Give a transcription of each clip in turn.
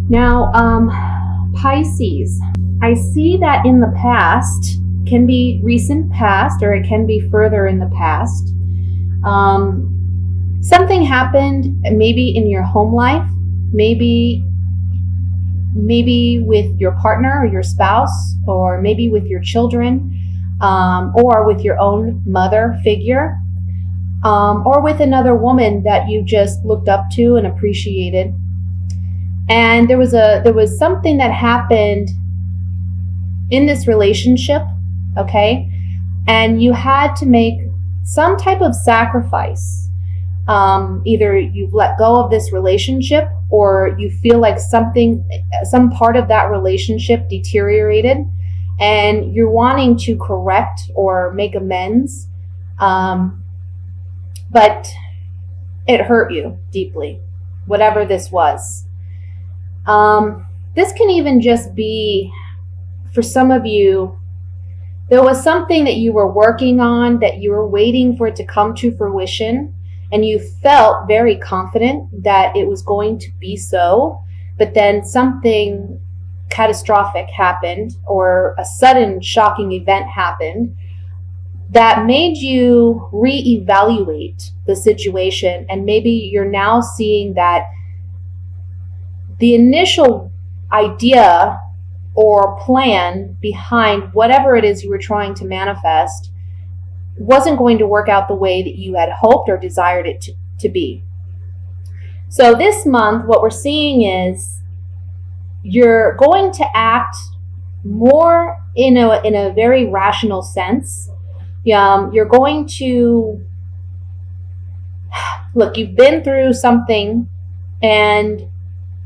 Now, Pisces, I see that in the past, can be recent past or it can be further in the past. Something happened maybe in your home life, maybe with your partner or your spouse, or maybe with your children, or with your own mother figure, or with another woman that you just looked up to and appreciated. And there was something that happened in this relationship, okay? And you had to make some type of sacrifice. Either you've let go of this relationship, or you feel like some part of that relationship deteriorated and you're wanting to correct or make amends. But it hurt you deeply, whatever this was. This can even just be, for some of you, there was something that you were working on, that you were waiting for it to come to fruition, and you felt very confident that it was going to be so, but then something catastrophic happened, or a sudden shocking event happened that made you reevaluate the situation. And maybe you're now seeing that the initial idea or plan behind whatever it is you were trying to manifest wasn't going to work out the way that you had hoped or desired it to be. So this month, what we're seeing is you're going to act more in a very rational sense. You're going to look, you've been through something, and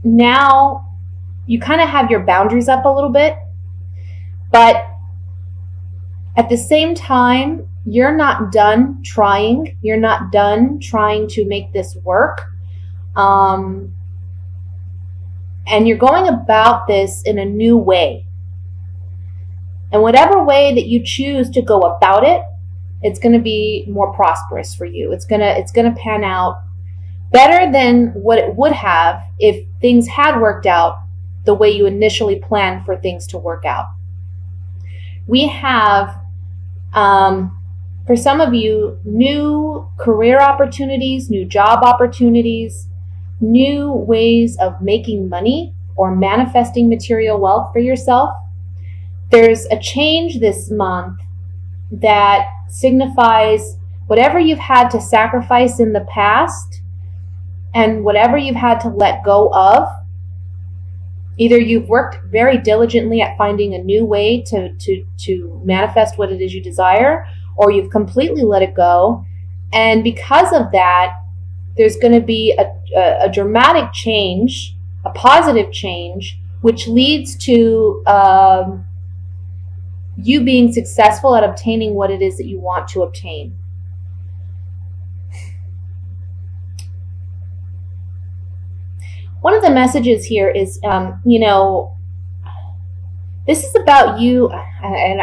now you kind of have your boundaries up a little bit, but at the same time, you're not done trying. You're not done trying to make this work. And you're going about this in a new way. And whatever way that you choose to go about it, it's going to be more prosperous for you. It's going to pan out better than what it would have if things had worked out the way you initially planned for things to work out. We have, for some of you, new career opportunities, new job opportunities, new ways of making money or manifesting material wealth for yourself. There's a change this month that signifies whatever you've had to sacrifice in the past and whatever you've had to let go of. Either you've worked very diligently at finding a new way to manifest what it is you desire, or you've completely let it go. And because of that, there's going to be a dramatic change, a positive change, which leads to you being successful at obtaining what it is that you want to obtain. One of the messages here is, this is about you, and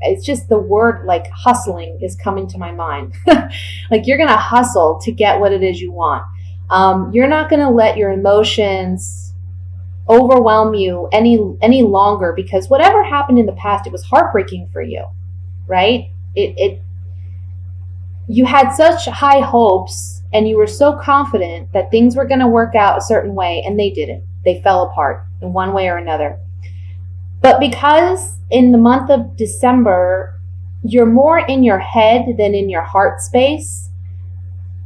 it's just the word like hustling is coming to my mind. Like you're going to hustle to get what it is you want. You're not going to let your emotions overwhelm you any longer, because whatever happened in the past, it was heartbreaking for you, right? You had such high hopes and you were so confident that things were going to work out a certain way, and they didn't. They fell apart in one way or another. But because in the month of December, you're more in your head than in your heart space,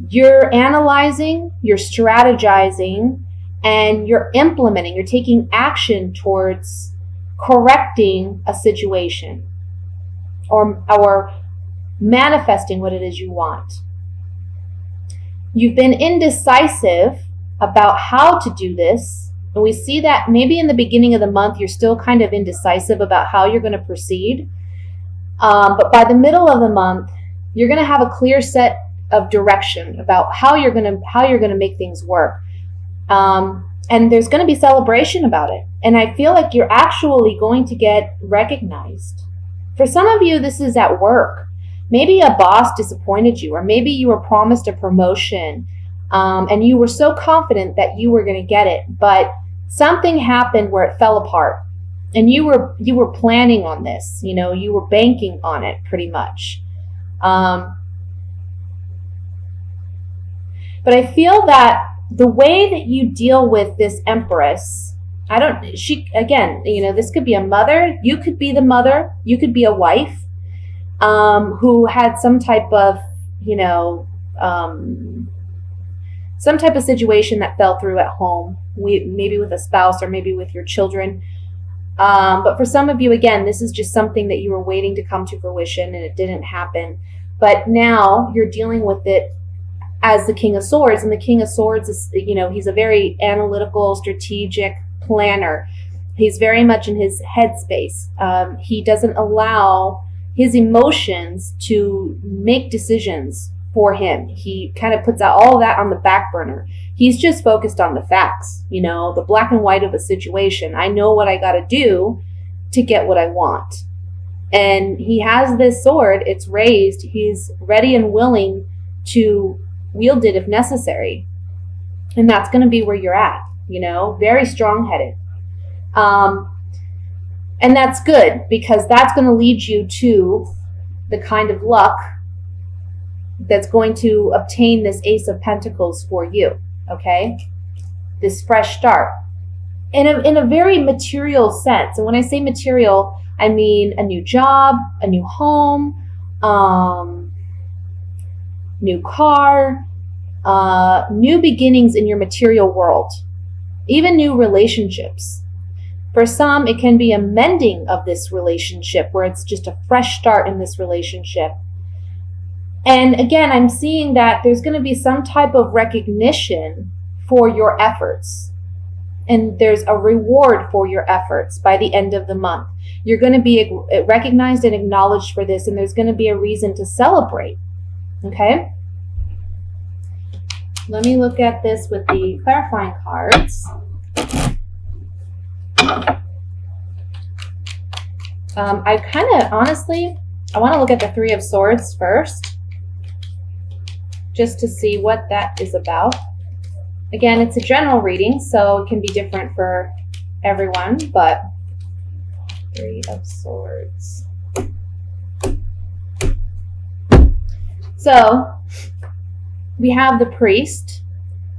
you're analyzing, you're strategizing, and you're implementing, you're taking action towards correcting a situation or manifesting what it is you want. You've been indecisive about how to do this, and we see that maybe in the beginning of the month you're still kind of indecisive about how you're going to proceed, but by the middle of the month you're going to have a clear set of direction about how you're going to make things work, and there's going to be celebration about it, and I feel like you're actually going to get recognized. For some of you, this is at work. Maybe a boss disappointed you, or maybe you were promised a promotion, and you were so confident that you were going to get it, but something happened where it fell apart. And you were planning on this, you were banking on it pretty much. But I feel that the way that you deal with this Empress, this could be a mother, you could be the mother, you could be a wife, who had some type of, some type of situation that fell through at home, maybe with a spouse or maybe with your children. But for some of you, again, this is just something that you were waiting to come to fruition and it didn't happen. But now you're dealing with it as the King of Swords. And the King of Swords is, he's a very analytical, strategic planner. He's very much in his headspace. He doesn't allow his emotions to make decisions for him. He kind of puts out all of that on the back burner. He's just focused on the facts, the black and white of a situation. I know what I got to do to get what I want. And he has this sword, it's raised. He's ready and willing to wield it if necessary. And that's going to be where you're at, very strong-headed. And that's good, because that's going to lead you to the kind of luck that's going to obtain this Ace of Pentacles for you, okay? This fresh start. In a very material sense. And when I say material, I mean a new job, a new home, new car, new beginnings in your material world, even new relationships. For some, it can be a mending of this relationship where it's just a fresh start in this relationship. And again, I'm seeing that there's going to be some type of recognition for your efforts. And there's a reward for your efforts by the end of the month. You're going to be recognized and acknowledged for this, and there's going to be a reason to celebrate. Okay? Let me look at this with the clarifying cards. I want to look at the Three of Swords first, just to see what that is about. Again, it's a general reading, so it can be different for everyone, but Three of Swords. So, we have the Priest.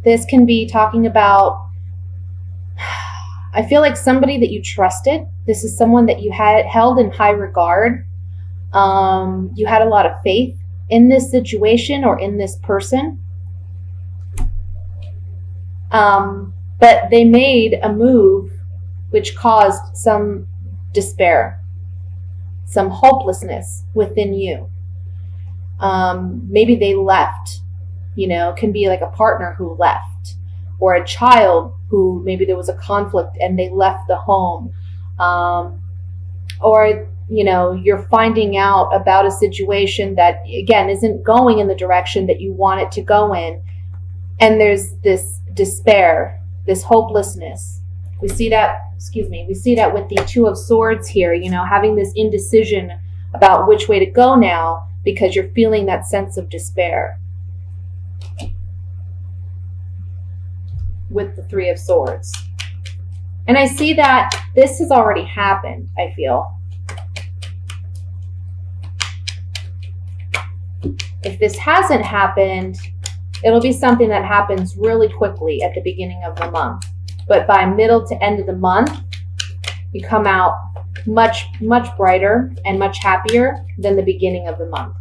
This can be talking about, I feel like somebody that you trusted. This is someone that you had held in high regard. You had a lot of faith in this situation or in this person. But they made a move which caused some despair, some hopelessness within you. Maybe they left, can be like a partner who left, or a child who maybe there was a conflict and they left the home. Or, you're finding out about a situation that, again, isn't going in the direction that you want it to go in. And there's this despair, this hopelessness. We see that with the Two of Swords here, having this indecision about which way to go now because you're feeling that sense of despair. With the Three of Swords. And I see that this has already happened, I feel. If this hasn't happened, it'll be something that happens really quickly at the beginning of the month. But by middle to end of the month, you come out much, much brighter and much happier than the beginning of the month.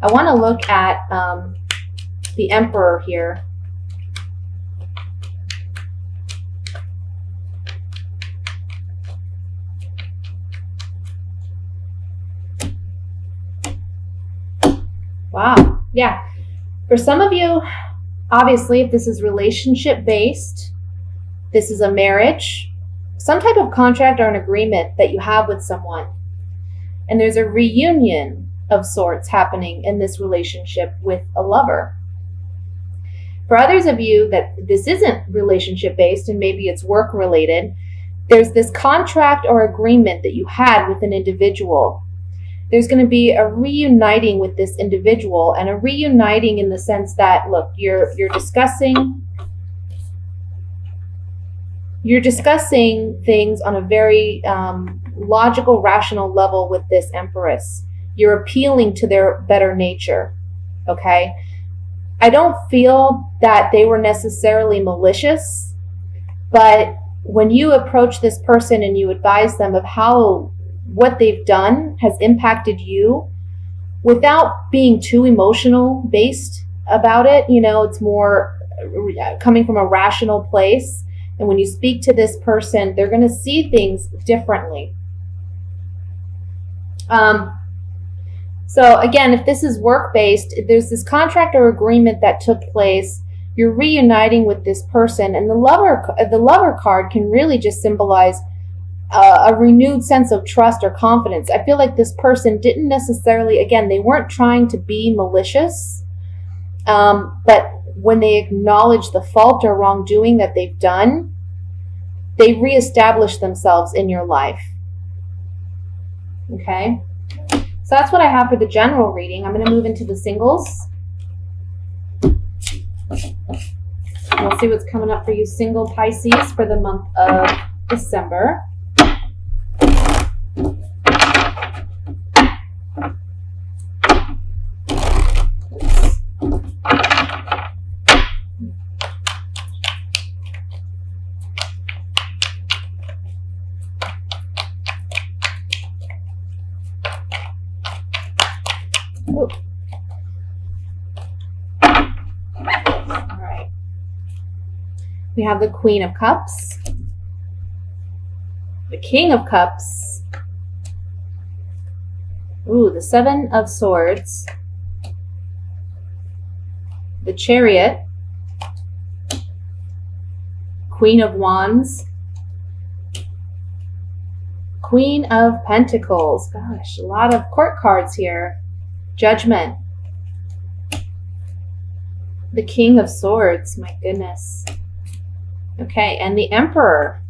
I want to look at the Emperor here. Wow. Yeah. For some of you, obviously, if this is relationship based, this is a marriage, some type of contract or an agreement that you have with someone. And there's a reunion of sorts happening in this relationship with a lover. For others of you that this isn't relationship based and maybe it's work related, there's this contract or agreement that you had with an individual. There's going to be a reuniting with this individual, and a reuniting in the sense that, look, you're discussing you're discussing things on a very logical, rational level with this Empress. You're appealing to their better nature, okay? I don't feel that they were necessarily malicious, but when you approach this person and you advise them of how what they've done has impacted you without being too emotional based about it, it's more coming from a rational place. And when you speak to this person, they're going to see things differently. So again, if this is work-based, there's this contract or agreement that took place. You're reuniting with this person, and the lover card can really just symbolize a renewed sense of trust or confidence. I feel like this person didn't necessarily, again, they weren't trying to be malicious, but when they acknowledge the fault or wrongdoing that they've done, they reestablish themselves in your life. Okay? So that's what I have for the general reading. I'm going to move into the singles. We'll see what's coming up for you single Pisces for the month of December. Ooh. All right. We have the Queen of Cups, the King of Cups, the Seven of Swords, the Chariot, Queen of Wands, Queen of Pentacles. Gosh, a lot of court cards here. Judgment. The King of Swords. My goodness. Okay, and the Emperor.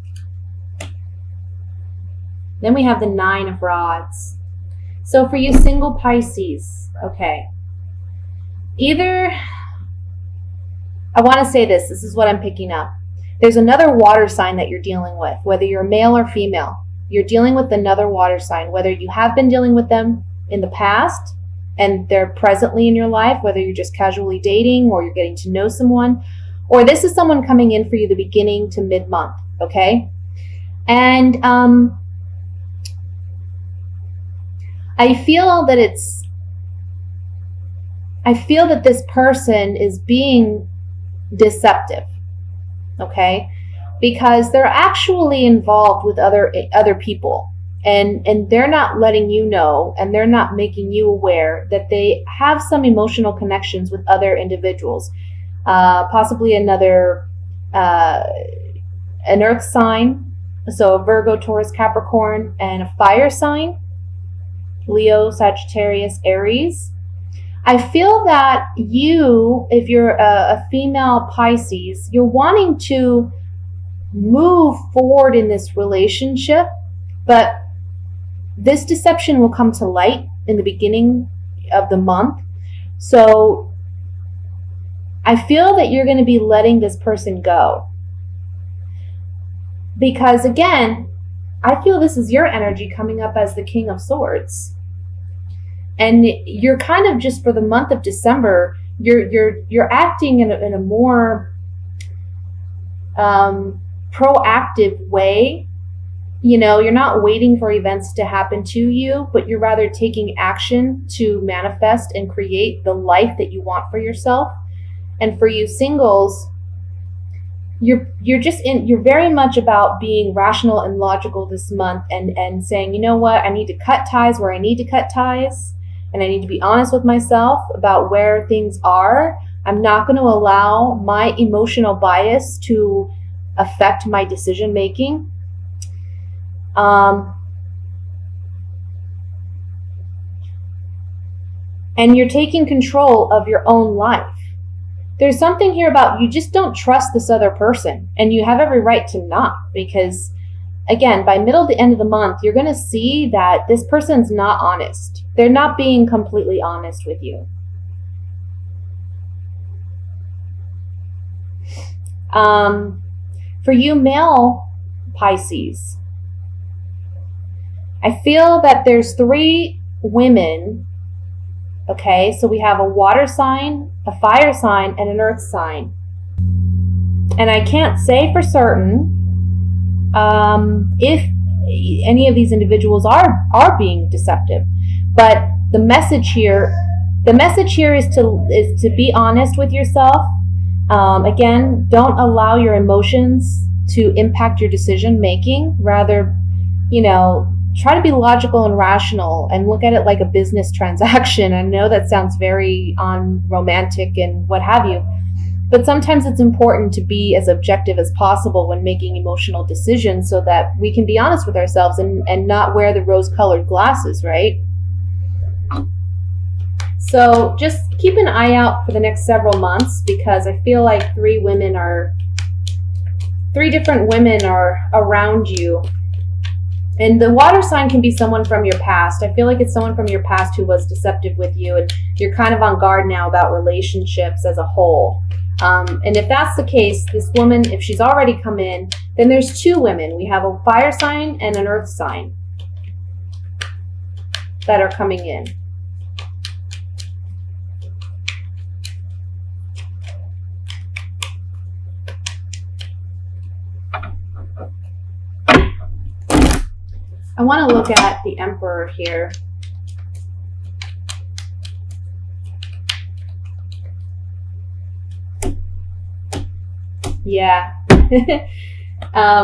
Then we have the Nine of Rods. So for you single Pisces, okay. Either, I want to say this is what I'm picking up. There's another water sign that you're dealing with, whether you're male or female. You're dealing with another water sign, whether you have been dealing with them in the past and they're presently in your life, whether you're just casually dating or you're getting to know someone, or this is someone coming in for you the beginning to mid-month, okay? And I feel that this person is being deceptive, okay? Because they're actually involved with other people. And they're not letting you know, and they're not making you aware that they have some emotional connections with other individuals. Possibly an earth sign, so a Virgo, Taurus, Capricorn, and a fire sign, Leo, Sagittarius, Aries. I feel that you, if you're a female Pisces, you're wanting to move forward in this relationship, but this deception will come to light in the beginning of the month. So I feel that you're going to be letting this person go. Because again, I feel this is your energy coming up as the King of Swords. And you're kind of just for the month of December, you're acting in a more proactive way. You're not waiting for events to happen to you, but you're rather taking action to manifest and create the life that you want for yourself. And for you singles, you're very much about being rational and logical this month and saying, you know what, I need to cut ties where I need to cut ties, and I need to be honest with myself about where things are. I'm not going to allow my emotional bias to affect my decision making. And you're taking control of your own life. There's something here about you just don't trust this other person, and you have every right to not, because again, by middle to end of the month, you're going to see that this person's not honest. They're not being completely honest with you. For you male Pisces, I feel that there's 3 women. Okay, so we have a water sign, a fire sign, and an earth sign. And I can't say for certain if any of these individuals are being deceptive, but the message here is to be honest with yourself. Again, don't allow your emotions to impact your decision making. Rather, try to be logical and rational and look at it like a business transaction. I know that sounds very unromantic and what have you, but sometimes it's important to be as objective as possible when making emotional decisions so that we can be honest with ourselves and not wear the rose-colored glasses, right? So just keep an eye out for the next several months, because I feel like 3 different women are around you. And the water sign can be someone from your past. I feel like it's someone from your past who was deceptive with you, and you're kind of on guard now about relationships as a whole. And if that's the case, this woman, if she's already come in, then there's 2 women. We have a fire sign and an earth sign that are coming in. I want to look at the Emperor here. Yeah.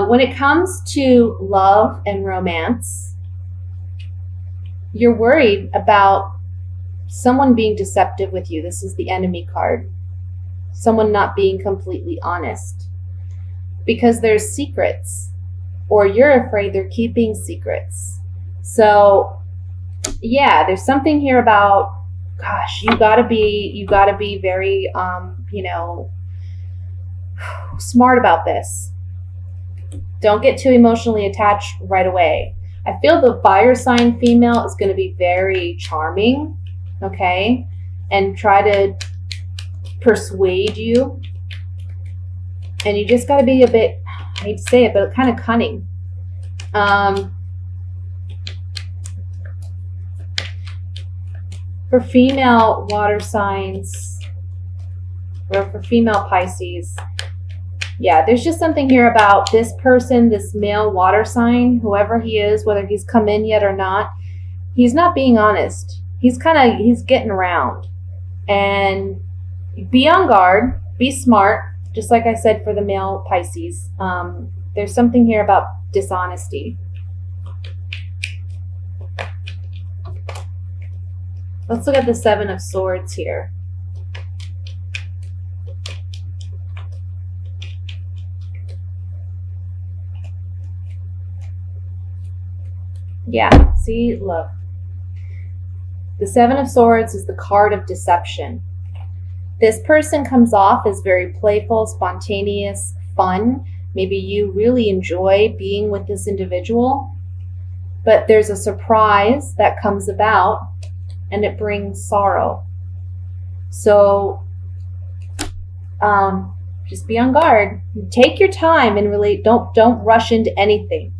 When it comes to love and romance, you're worried about someone being deceptive with you. This is the enemy card. Someone not being completely honest. Because there's secrets. Or you're afraid they're keeping secrets. So, yeah, there's something here about, gosh, you gotta be very, smart about this. Don't get too emotionally attached right away. I feel the fire sign female is going to be very charming, okay, and try to persuade you. And you just got to be a bit, I hate to say it, but kind of cunning. For female water signs, or for female Pisces, yeah, there's just something here about this person, this male water sign, whoever he is, whether he's come in yet or not, he's not being honest. He's getting around. And be on guard, be smart. Just like I said for the male Pisces, there's something here about dishonesty. Let's look at the 7 of Swords here. Yeah, see, look. The 7 of Swords is the card of deception. This person comes off as very playful, spontaneous, fun. Maybe you really enjoy being with this individual, but there's a surprise that comes about and it brings sorrow. So just be on guard. Take your time and relate. Don't rush into anything.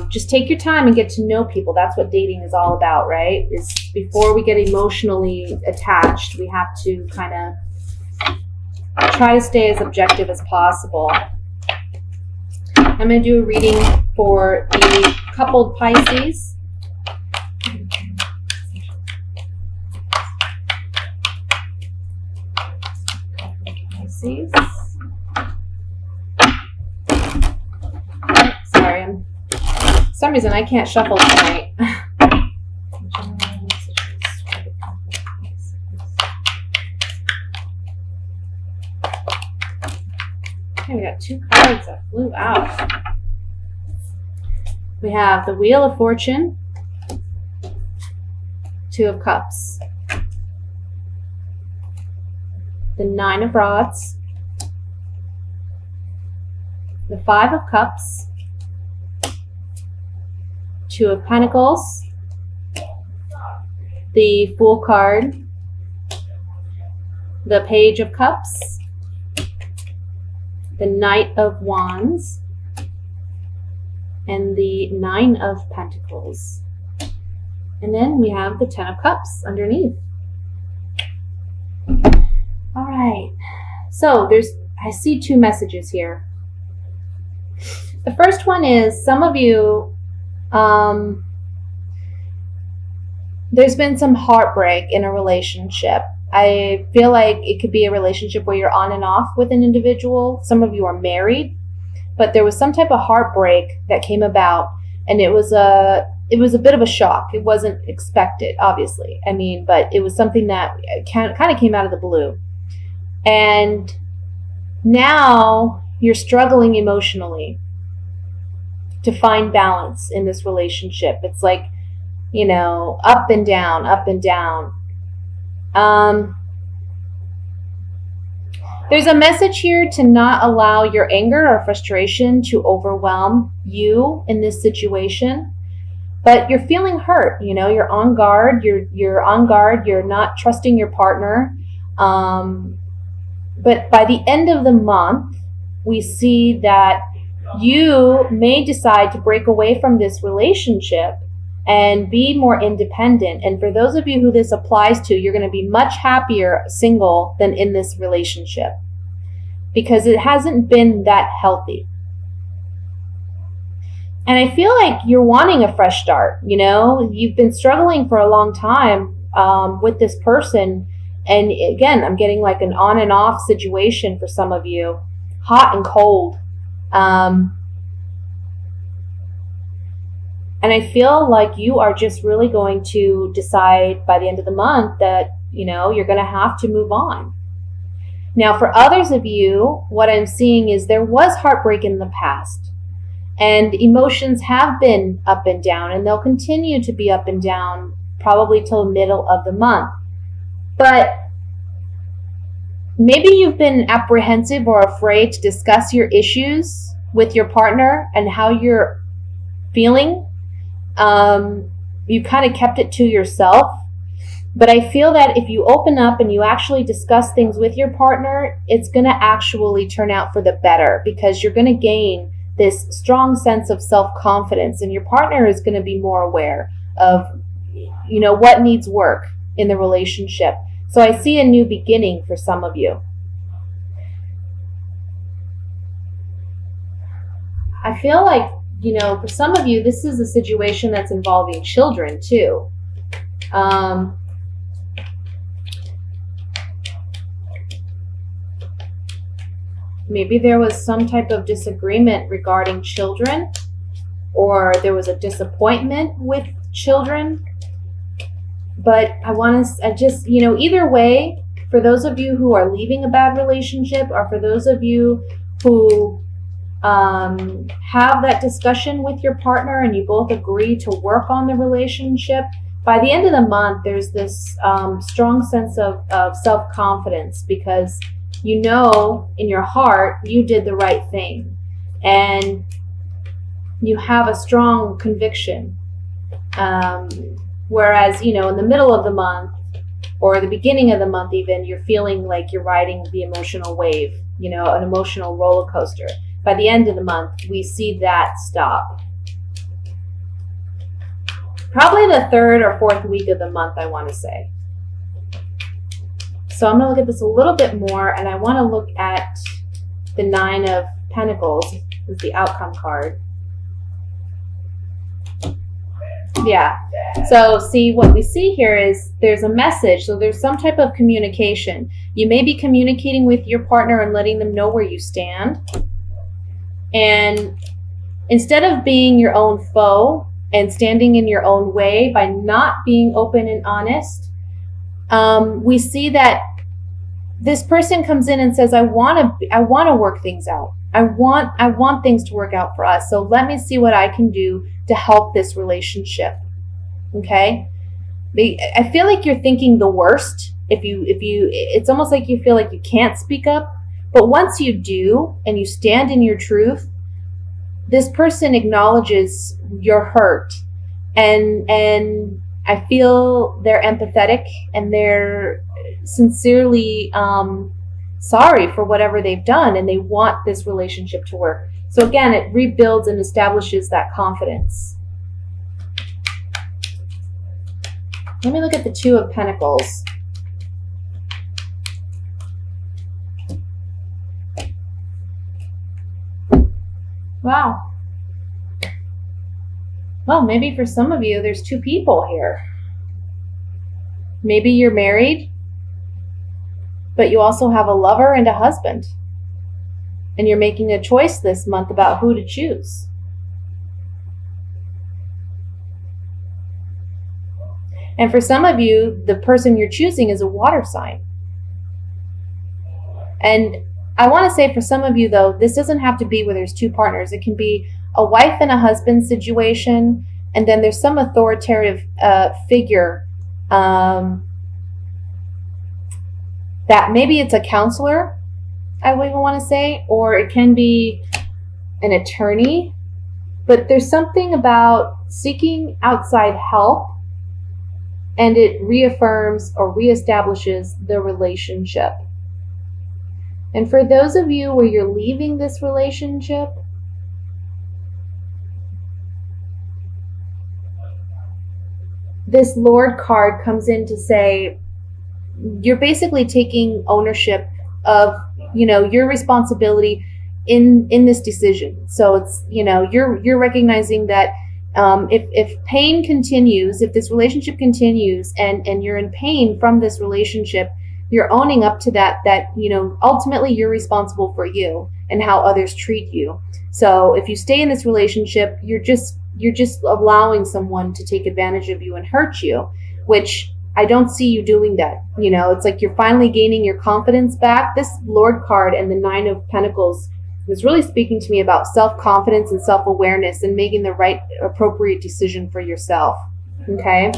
Just take your time and get to know people. That's what dating is all about, right? Is before we get emotionally attached, we have to kind of try to stay as objective as possible. I'm going to do a reading for the coupled Pisces. Pisces. Sorry, for some reason I can't shuffle tonight. Okay, we got 2 cards that flew out. We have the Wheel of Fortune, 2 of Cups, the 9 of Rods, the 5 of Cups, 2 of Pentacles, the Fool card, the Page of Cups, the Knight of Wands, and the Nine of Pentacles. And then we have the Ten of Cups underneath. All right. So I see two messages here. The first one is some of you, there's been some heartbreak in a relationship. I feel like it could be a relationship where you're on and off with an individual. Some of you are married, but there was some type of heartbreak that came about, and it was a bit of a shock. It wasn't expected, obviously. I mean, but it was something that kind of came out of the blue. And now you're struggling emotionally to find balance in this relationship. It's like, up and down, up and down. There's a message here to not allow your anger or frustration to overwhelm you in this situation. But you're feeling hurt, you're on guard, you're on guard, you're not trusting your partner. But by the end of the month, we see that you may decide to break away from this relationship and be more independent. And for those of you who this applies to, you're going to be much happier single than in this relationship because it hasn't been that healthy. And I feel like you're wanting a fresh start. You've been struggling for a long time with this person. And again, I'm getting like an on and off situation for some of you, hot and cold. And I feel like you are just really going to decide by the end of the month that, you're going to have to move on. Now, for others of you, what I'm seeing is there was heartbreak in the past. And emotions have been up and down, and they'll continue to be up and down probably till the middle of the month. But maybe you've been apprehensive or afraid to discuss your issues with your partner and how you're feeling. You kind of kept it to yourself. But I feel that if you open up and you actually discuss things with your partner, it's going to actually turn out for the better because you're going to gain this strong sense of self-confidence, and your partner is going to be more aware of, what needs work in the relationship. So I see a new beginning for some of you. I feel like, for some of you, this is a situation that's involving children too. Maybe there was some type of disagreement regarding children, or there was a disappointment with children. But either way, for those of you who are leaving a bad relationship, or for those of you who have that discussion with your partner and you both agree to work on the relationship, by the end of the month, there's this strong sense of self-confidence because in your heart, you did the right thing. And you have a strong conviction. Whereas, in the middle of the month or the beginning of the month even, you're feeling like you're riding the emotional wave, an emotional roller coaster. By the end of the month, we see that stop. Probably the third or fourth week of the month, I want to say. So I'm going to look at this a little bit more, and I want to look at the Nine of Pentacles as the outcome card. Yeah. So see, what we see here is there's a message. So there's some type of communication. You may be communicating with your partner and letting them know where you stand. And instead of being your own foe and standing in your own way by not being open and honest, we see that this person comes in and says, I want to work things out. I want things to work out for us. So let me see what I can do to help this relationship. Okay? I feel like you're thinking the worst. It's almost like you feel like you can't speak up. But once you do and you stand in your truth, this person acknowledges your hurt, and I feel they're empathetic and they're sincerely sorry for whatever they've done and they want this relationship to work. So again, it rebuilds and establishes that confidence. Let me look at the Two of Pentacles. Wow. Well, maybe for some of you, there's two people here. Maybe you're married, but you also have a lover and a husband. And you're making a choice this month about who to choose. And for some of you, the person you're choosing is a water sign. And I want to say for some of you, though, this doesn't have to be where there's two partners. It can be a wife and a husband situation, and then there's some authoritative figure that maybe it's a counselor, I would even want to say, or it can be an attorney. But there's something about seeking outside help, and it reaffirms or reestablishes the relationship. And for those of you where you're leaving this relationship, this Lord card comes in to say you're basically taking ownership of, your responsibility in this decision. So it's, you're recognizing that if pain continues, if this relationship continues and you're in pain from this relationship, you're owning up to that, ultimately you're responsible for you and how others treat you. So if you stay in this relationship, you're just allowing someone to take advantage of you and hurt you, which I don't see you doing that. It's like you're finally gaining your confidence back. This Lord card and the Nine of Pentacles was really speaking to me about self-confidence and self-awareness and making the right, appropriate decision for yourself. Okay?